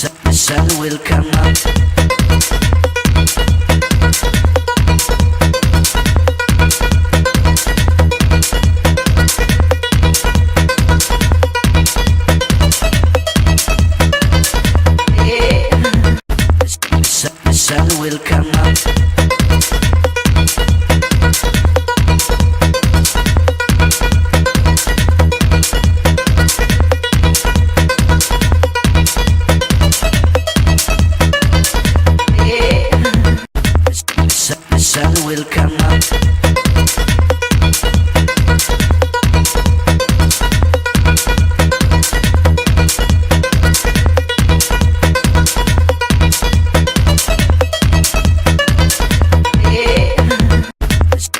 The sun will come up. The sun will come up. The sun will come up.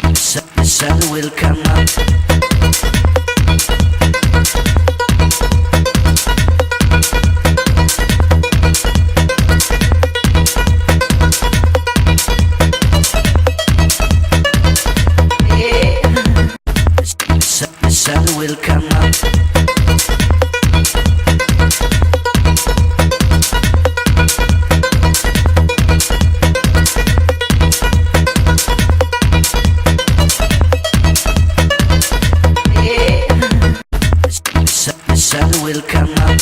The sun will come up. The sun will come up. The sun will come up.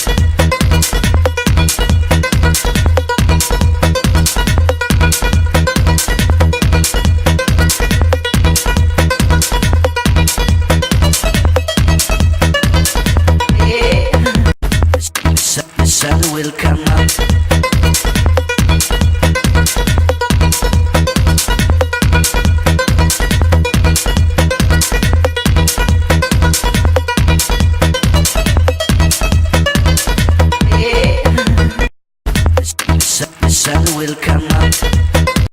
The sun will come up. The sun will come up.